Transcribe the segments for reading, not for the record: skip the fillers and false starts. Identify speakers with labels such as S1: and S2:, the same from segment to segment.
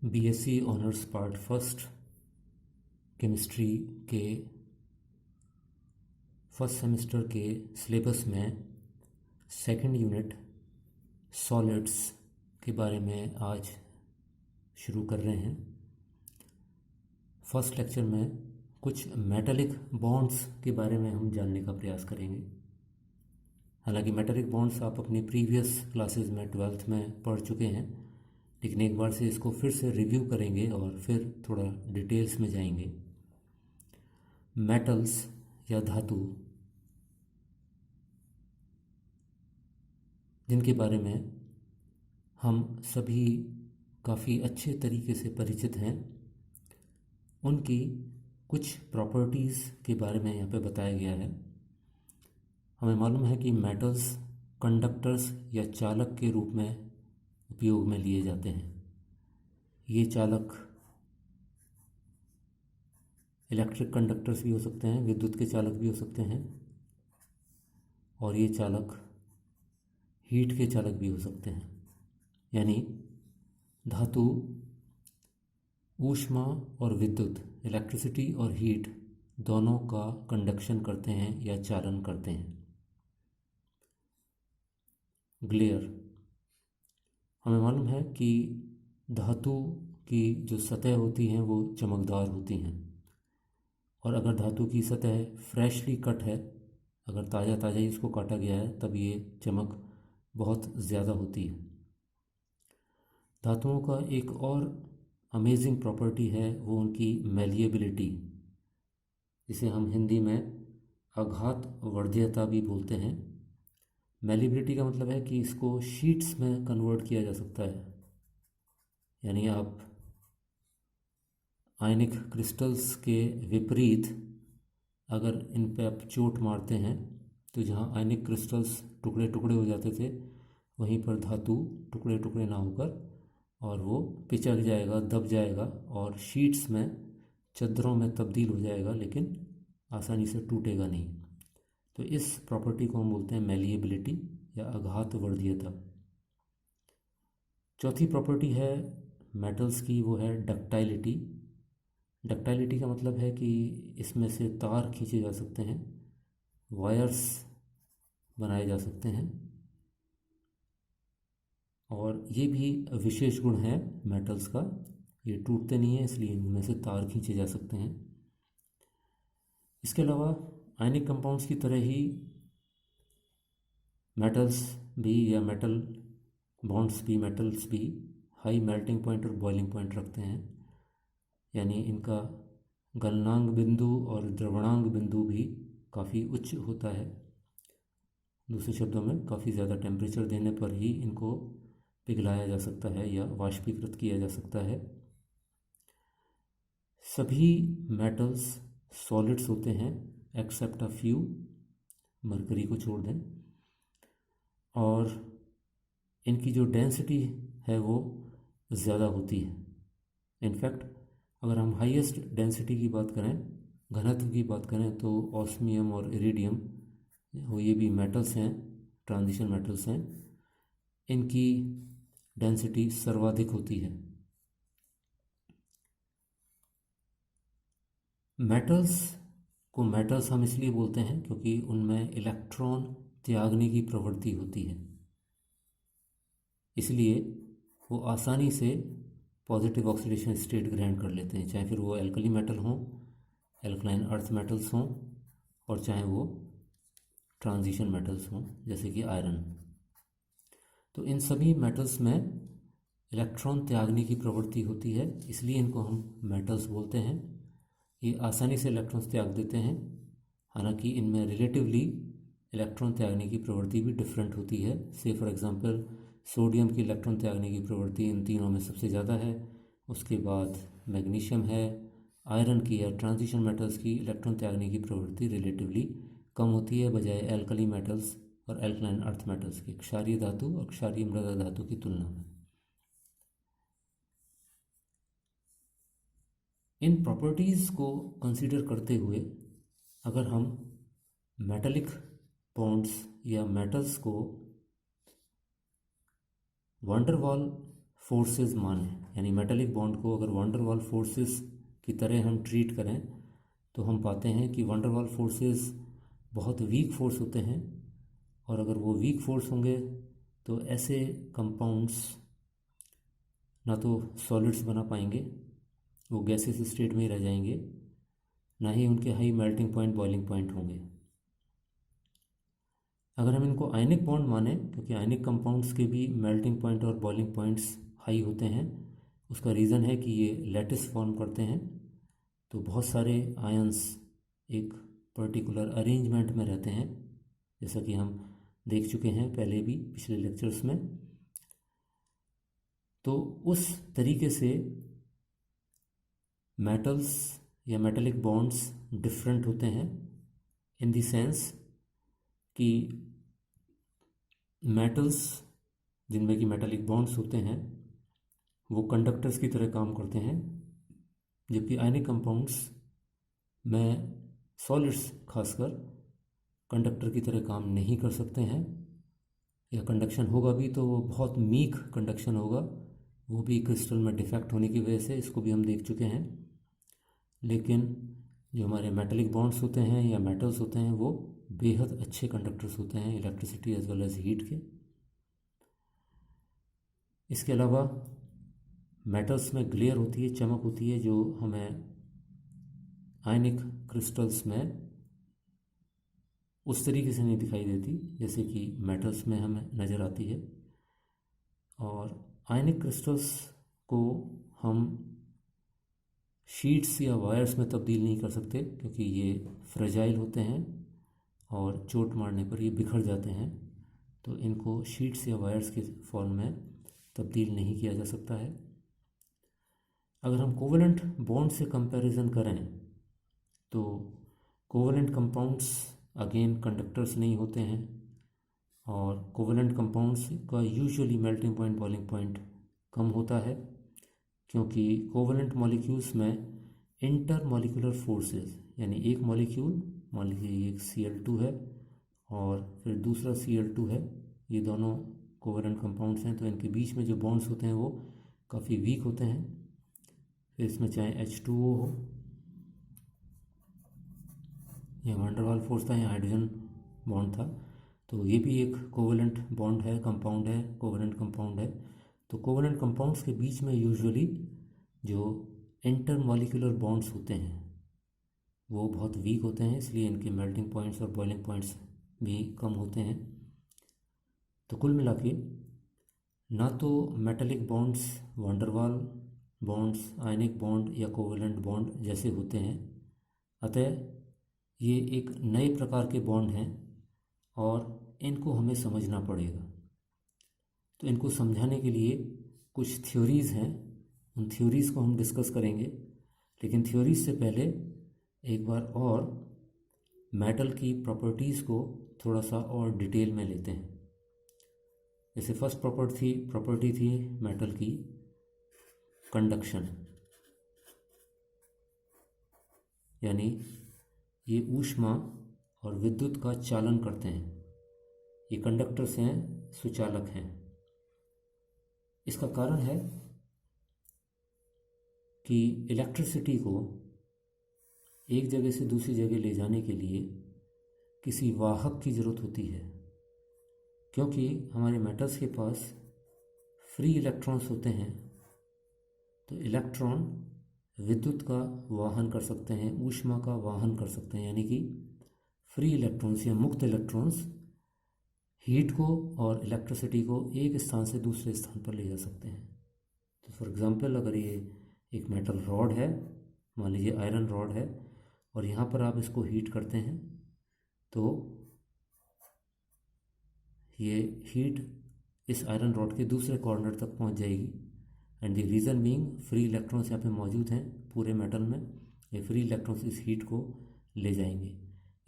S1: BSc honours part first chemistry के first semester के syllabus में सेकंड यूनिट सॉलिड्स के बारे में आज शुरू कर रहे हैं। फर्स्ट लेक्चर में कुछ मेटालिक बॉन्ड्स के बारे में हम जानने का प्रयास करेंगे। हालांकि मेटालिक बॉन्ड्स आप अपनी प्रीवियस क्लासेस में 12th में पढ़ चुके हैं, लेकिन एक बार से इसको फिर से रिव्यू करेंगे और फिर थोड़ा डिटेल्स में जाएंगे। मेटल्स या धातु, जिनके बारे में हम सभी काफ़ी अच्छे तरीके से परिचित हैं, उनकी कुछ प्रॉपर्टीज़ के बारे में यहाँ पे बताया गया है। हमें मालूम है कि मेटल्स कंडक्टर्स या चालक के रूप में उपयोग में लिए जाते हैं। ये चालक इलेक्ट्रिक कंडक्टर्स भी हो सकते हैं, विद्युत के चालक भी हो सकते हैं, और ये चालक हीट के चालक भी हो सकते हैं। यानी धातु ऊष्मा और विद्युत, इलेक्ट्रिसिटी और हीट दोनों का कंडक्शन करते हैं या चालन करते हैं। ग्लेयर, हमें मालूम है कि धातु की जो सतह होती हैं वो चमकदार होती हैं, और अगर धातु की सतह फ्रेशली कट है, अगर ताज़ा ताज़ा ही इसको काटा गया है, तब ये चमक बहुत ज़्यादा होती है। धातुओं का एक और अमेजिंग प्रॉपर्टी है वो उनकी मैलिएबिलिटी, जिसे हम हिंदी में आघात वर्ध्यता भी बोलते हैं। मैलिएबिलिटी का मतलब है कि इसको शीट्स में कन्वर्ट किया जा सकता है। यानी आप आयनिक क्रिस्टल्स के विपरीत अगर इन पे आप चोट मारते हैं तो जहाँ आयनिक क्रिस्टल्स टुकड़े टुकड़े हो जाते थे, वहीं पर धातु टुकड़े टुकड़े ना होकर और वो पिचक जाएगा, दब जाएगा और शीट्स में, चद्दरों में तब्दील हो जाएगा, लेकिन आसानी से टूटेगा नहीं। तो इस प्रॉपर्टी को हम बोलते हैं मैलिएबिलिटी या आघात वर्ध्यता। चौथी प्रॉपर्टी है मेटल्स की, वो है डक्टाइलिटी। डक्टाइलिटी का मतलब है कि इसमें से तार खींचे जा सकते हैं, वायर्स बनाए जा सकते हैं, और ये भी विशेष गुण है मेटल्स का। ये टूटते नहीं है, इसलिए इनमें से तार खींचे जा सकते हैं। इसके अलावा आयनिक कंपाउंड्स की तरह ही मेटल्स भी या मेटल बॉन्ड्स भी, मेटल्स भी हाई मेल्टिंग पॉइंट और बॉइलिंग पॉइंट रखते हैं। यानी इनका गलनांक बिंदु और द्रवणांक बिंदु भी काफ़ी उच्च होता है। दूसरे शब्दों में काफ़ी ज़्यादा टेम्परेचर देने पर ही इनको पिघलाया जा सकता है या वाष्पीकृत किया जा सकता है। सभी मेटल्स सॉलिड्स होते हैं एक्सेप्ट अ फ्यू, मरकरी को छोड़ दें, और इनकी जो डेंसिटी है वो ज़्यादा होती है। इनफैक्ट अगर हम हाईएस्ट डेंसिटी की बात करें, घनत्व की बात करें, तो ऑस्मियम और इरिडियम, वो ये भी मेटल्स हैं, ट्रांजिशन मेटल्स हैं, इनकी डेंसिटी सर्वाधिक होती है। मेटल्स को मेटल्स हम इसलिए बोलते हैं क्योंकि उनमें इलेक्ट्रॉन त्यागने की प्रवृत्ति होती है, इसलिए वो आसानी से पॉजिटिव ऑक्सीडेशन स्टेट ग्रहण कर लेते हैं, चाहे फिर वो एल्कली मेटल हों, एल्कलाइन अर्थ मेटल्स हों, और चाहे वो ट्रांजिशन मेटल्स हों जैसे कि आयरन। तो इन सभी मेटल्स में इलेक्ट्रॉन त्यागने की प्रवृत्ति होती है, इसलिए इनको हम मेटल्स बोलते हैं। ये आसानी से इलेक्ट्रॉन्स त्याग देते हैं, हालांकि इनमें रिलेटिवली इलेक्ट्रॉन त्यागने की प्रवृत्ति भी डिफरेंट होती है। से फॉर एग्जांपल सोडियम की इलेक्ट्रॉन त्यागने की प्रवृत्ति इन तीनों में सबसे ज़्यादा है, उसके बाद मैग्नीशियम है, आयरन की या ट्रांजिशन मेटल्स की इलेक्ट्रॉन त्यागने की प्रवृत्ति रिलेटिवली कम होती है बजाय एल्कली मेटल्स और एल्कलाइन अर्थ मेटल्स की, क्षारीय धातु और क्षारीय मृदा धातु की तुलना में। इन प्रॉपर्टीज़ को कंसीडर करते हुए अगर हम मेटालिक बॉन्ड्स या मेटल्स को वंडर वॉल फोर्सेस माने, यानी मेटालिक बॉन्ड को अगर वंडर वाल फोर्सेस की तरह हम ट्रीट करें तो हम पाते हैं कि वंडर वाल फोर्सेस बहुत वीक फोर्स होते हैं, और अगर वो वीक फोर्स होंगे तो ऐसे कंपाउंड्स ना तो सॉलिड्स बना पाएंगे, वो गैसेस स्टेट में ही रह जाएंगे, ना ही उनके high melting point boiling point होंगे। अगर हम इनको आयनिक बॉन्ड माने, क्योंकि आयनिक कंपाउंड्स के भी मेल्टिंग पॉइंट और बॉइलिंग पॉइंट्स हाई होते हैं, उसका रीज़न है कि ये लैटिस फॉर्म करते हैं, तो बहुत सारे आयंस एक पर्टिकुलर अरेंजमेंट में रहते हैं, जैसा कि हम देख चुके हैं पहले भी पिछले लेक्चर्स में। तो उस तरीके से मेटल्स या मेटेलिक बॉन्ड्स डिफरेंट होते हैं इन द सेंस कि मेटल्स जिनमें कि मेटेलिक बॉन्ड्स होते हैं वो कंडक्टर्स की तरह काम करते हैं, जबकि आयनिक कंपाउंड्स में सॉलिड्स खासकर कंडक्टर की तरह काम नहीं कर सकते हैं, या कंडक्शन होगा भी तो वो बहुत मीक कंडक्शन होगा, वो भी क्रिस्टल में डिफेक्ट होने की वजह से, इसको भी हम देख चुके हैं। लेकिन जो हमारे मेटेलिक बॉन्ड्स होते हैं या मेटल्स होते हैं वो बेहद अच्छे कंडक्टर्स होते हैं electricity as well as heat के। इसके अलावा मेटल्स में ग्लेयर होती है, चमक होती है, जो हमें आयनिक क्रिस्टल्स में उस तरीके से नहीं दिखाई देती जैसे कि मेटल्स में हमें नज़र आती है। और आयनिक क्रिस्टल्स को हम शीट्स या वायर्स में तब्दील नहीं कर सकते, क्योंकि ये फ्रेजाइल होते हैं और चोट मारने पर ये बिखर जाते हैं, तो इनको शीट्स या वायर्स के फॉर्म में तब्दील नहीं किया जा सकता है। अगर हम कोवेलेंट बॉन्ड से कंपैरिजन करें तो कोवेलेंट कंपाउंड्स अगेन कंडक्टर्स नहीं होते हैं, और कोवेलेंट कंपाउंड्स का usually melting point boiling point कम होता है, क्योंकि कोवेलेंट मॉलिक्यूल्स में इंटर मॉलिक्यूलर फोर्सेस, यानी एक मॉलिक्यूल मान लीजिए एक Cl2 है और फिर दूसरा Cl2 है, ये दोनों कोवेलेंट कंपाउंड्स हैं, तो इनके बीच में जो बॉन्ड्स होते हैं वो काफ़ी वीक होते हैं। फिर इसमें चाहे H2O हो, यह वंडरवाल फोर्स था, या हाइड्रोजन बॉन्ड था, तो ये भी एक कोवेलेंट बॉन्ड है, कंपाउंड है, कोवेलेंट कंपाउंड है। तो कोवेलेंट कंपाउंड्स के बीच में यूजुअली जो इंटर मॉलिक्यूलर बॉन्ड्स होते हैं वो बहुत वीक होते हैं, इसलिए इनके मेल्टिंग पॉइंट्स और बॉइलिंग पॉइंट्स भी कम होते हैं। तो कुल मिला के ना तो metallic bonds van der Waals bonds, ionic bond या कोवेलेंट बॉन्ड जैसे होते हैं, अतः ये एक नए प्रकार के बॉन्ड हैं और इनको हमें समझना पड़ेगा। तो इनको समझाने के लिए कुछ थ्योरीज़ हैं, उन थ्योरीज़ को हम डिस्कस करेंगे, लेकिन थ्योरीज़ से पहले एक बार और मेटल की प्रॉपर्टीज़ को थोड़ा सा और डिटेल में लेते हैं। जैसे फर्स्ट प्रॉपर्टी थी मेटल की कंडक्शन, यानी ये ऊष्मा और विद्युत का चालन करते हैं, ये कंडक्टर्स हैं, सुचालक हैं। इसका कारण है कि इलेक्ट्रिसिटी को एक जगह से दूसरी जगह ले जाने के लिए किसी वाहक की ज़रूरत होती है, क्योंकि हमारे मेटल्स के पास फ्री इलेक्ट्रॉन्स होते हैं, तो इलेक्ट्रॉन विद्युत का वाहन कर सकते हैं, ऊष्मा का वाहन कर सकते हैं, यानी कि फ्री इलेक्ट्रॉन्स या मुक्त इलेक्ट्रॉन्स हीट को और इलेक्ट्रिसिटी को एक स्थान से दूसरे स्थान पर ले जा सकते हैं। तो फॉर एग्ज़ाम्पल अगर ये एक मेटल रॉड है, मान लीजिए आयरन रॉड है, और यहाँ पर आप इसको हीट करते हैं तो ये हीट इस आयरन रॉड के दूसरे कॉर्नर तक पहुँच जाएगी, and the reason being free electrons यहाँ पे मौजूद हैं पूरे मेटल में, ये फ्री इलेक्ट्रॉन्स इस हीट को ले जाएंगे।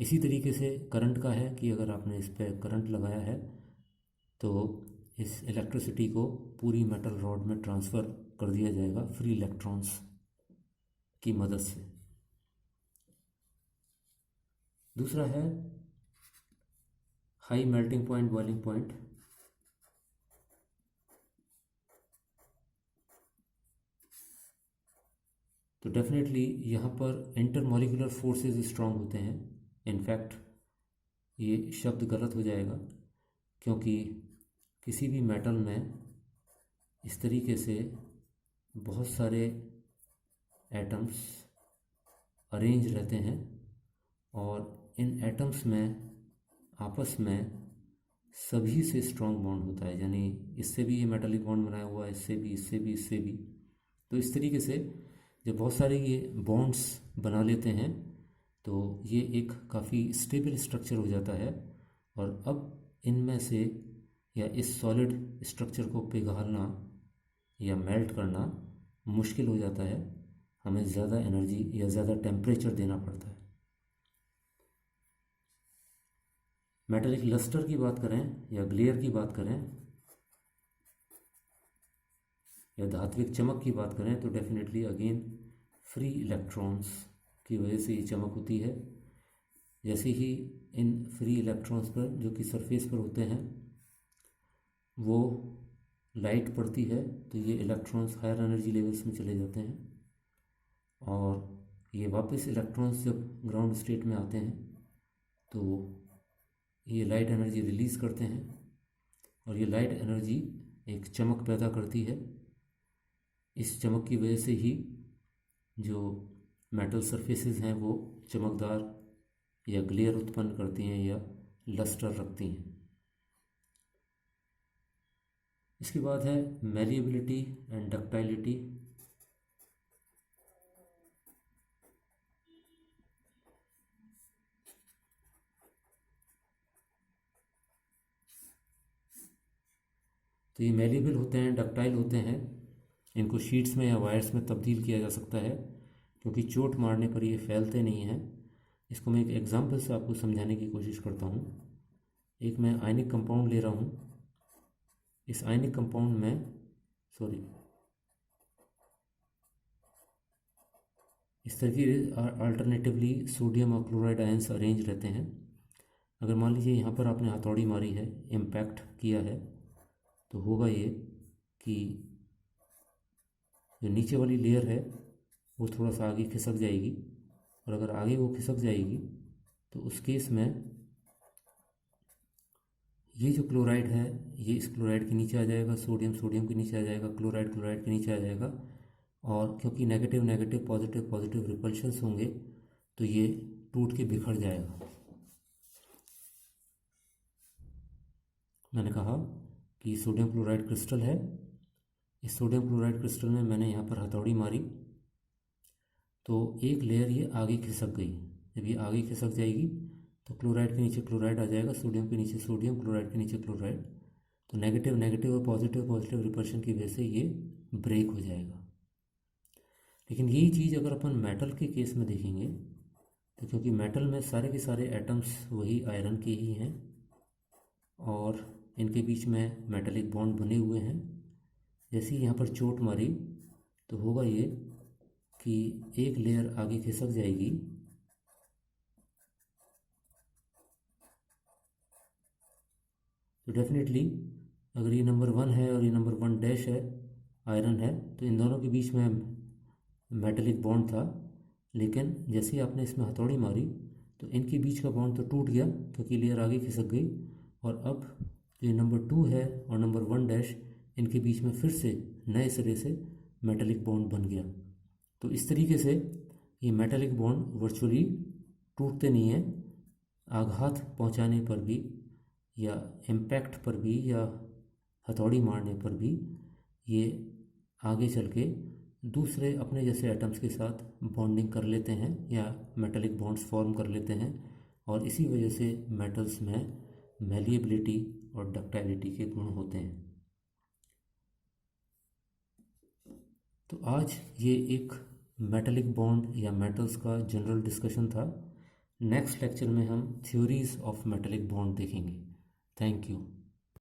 S1: इसी तरीके से करंट का है कि अगर आपने इस पर करंट लगाया है तो इस इलेक्ट्रिसिटी को पूरी मेटल रॉड में ट्रांसफ़र कर दिया जाएगा फ्री इलेक्ट्रॉन्स की मदद से। दूसरा है high melting point boiling point. तो डेफिनेटली यहाँ पर इंटरमॉलिक्यूलर फोर्सेस स्ट्रांग होते हैं। इनफैक्ट ये शब्द गलत हो जाएगा, क्योंकि किसी भी मेटल में इस तरीके से बहुत सारे एटम्स अरेंज रहते हैं और इन एटम्स में आपस में सभी से स्ट्रांग बॉन्ड होता है, यानी इससे भी ये मेटालिक बॉन्ड बनाया हुआ है, इससे भी, इससे भी, इससे भी। तो इस तरीके से जब बहुत सारे ये बॉन्ड्स बना लेते हैं तो ये एक काफ़ी स्टेबल स्ट्रक्चर हो जाता है। और अब इनमें से या इस सॉलिड स्ट्रक्चर को पिघालना या मेल्ट करना मुश्किल हो जाता है, हमें ज़्यादा एनर्जी या ज़्यादा टेम्परेचर देना पड़ता है। मेटालिक लस्टर की बात करें या ग्लेयर की बात करें या धात्विक चमक की बात करें तो डेफिनेटली अगेन फ्री इलेक्ट्रॉन्स की वजह से ये चमक होती है। जैसे ही इन फ्री इलेक्ट्रॉन्स पर जो कि सरफेस पर होते हैं वो लाइट पड़ती है तो ये इलेक्ट्रॉन्स हायर एनर्जी लेवल्स में चले जाते हैं और ये वापस इलेक्ट्रॉन्स जब ग्राउंड स्टेट में आते हैं तो ये लाइट एनर्जी रिलीज़ करते हैं और ये लाइट एनर्जी एक चमक पैदा करती है। इस चमक की वजह से ही जो मेटल सरफेसेस हैं वो चमकदार या ग्लेयर उत्पन्न करती हैं या लस्टर रखती हैं। इसके बाद है मैलिएबिलिटी एंड डक्टाइलिटी। तो ये मैलिएबल होते हैं, डक्टाइल होते हैं, इनको शीट्स में या वायर्स में तब्दील किया जा सकता है क्योंकि चोट मारने पर ये फैलते नहीं हैं। इसको मैं एक एग्जांपल से आपको समझाने की कोशिश करता हूँ। एक मैं आयनिक कंपाउंड ले रहा हूँ। इस आयनिक कंपाउंड में इस तरह की अल्टरनेटिवली सोडियम और क्लोराइड आयंस अरेंज रहते हैं। अगर मान लीजिए यहाँ पर आपने हथौड़ी मारी है, इम्पैक्ट किया है, तो होगा ये कि जो नीचे वाली लेयर है वो थोड़ा सा आगे खिसक जाएगी और अगर आगे वो खिसक जाएगी तो उस केस में ये जो क्लोराइड है ये इस क्लोराइड के नीचे आ जाएगा, सोडियम सोडियम के नीचे आ जाएगा, क्लोराइड क्लोराइड के नीचे आ जाएगा। और क्योंकि negative negative positive positive repulsions होंगे तो ये टूट के बिखर जाएगा। मैंने कहा कि सोडियम क्लोराइड क्रिस्टल है। इस सोडियम क्लोराइड क्रिस्टल में मैंने यहाँ पर हथौड़ी मारी तो एक लेयर ये आगे खिसक गई। जब ये आगे खिसक जाएगी तो क्लोराइड के नीचे क्लोराइड आ जाएगा, सोडियम के नीचे सोडियम, क्लोराइड के नीचे क्लोराइड। तो नेगेटिव नेगेटिव और पॉजिटिव पॉजिटिव रिपल्शन की वजह से ये ब्रेक हो जाएगा। लेकिन यही चीज़ अगर अपन मेटल के केस में देखेंगे तो क्योंकि मेटल में सारे के सारे एटम्स वही आयरन के ही हैं और इनके बीच में मेटालिक बॉन्ड बने हुए हैं, जैसे ही यहाँ पर चोट मारी तो होगा ये कि एक लेयर आगे खिसक जाएगी तो डेफिनेटली अगर ये नंबर 1 है और ये नंबर 1 डैश है, आयरन है, तो इन दोनों के बीच में मेटालिक बॉन्ड था। लेकिन जैसे ही आपने इसमें हथौड़ी मारी तो इनके बीच का बॉन्ड तो टूट गया क्योंकि लेयर आगे खिसक गई और अब ये नंबर 2 है और नंबर 1 डैश, इनके बीच में फिर से नए सिरे से मेटालिक बॉन्ड बन गया। तो इस तरीके से ये मेटालिक बॉन्ड वर्चुअली टूटते नहीं हैं। आघात पहुंचाने पर भी या इम्पैक्ट पर भी या हथौड़ी मारने पर भी ये आगे चल के दूसरे अपने जैसे एटम्स के साथ बॉन्डिंग कर लेते हैं या मेटालिक बॉन्ड्स फॉर्म कर लेते हैं और इसी वजह से मेटल्स में मैलिएबिलिटी और डक्टाइलिटी के गुण होते हैं। तो आज ये एक मेटालिक बॉन्ड या मेटल्स का जनरल डिस्कशन था। नेक्स्ट लेक्चर में हम थ्योरीज ऑफ मेटालिक बॉन्ड देखेंगे। Thank you.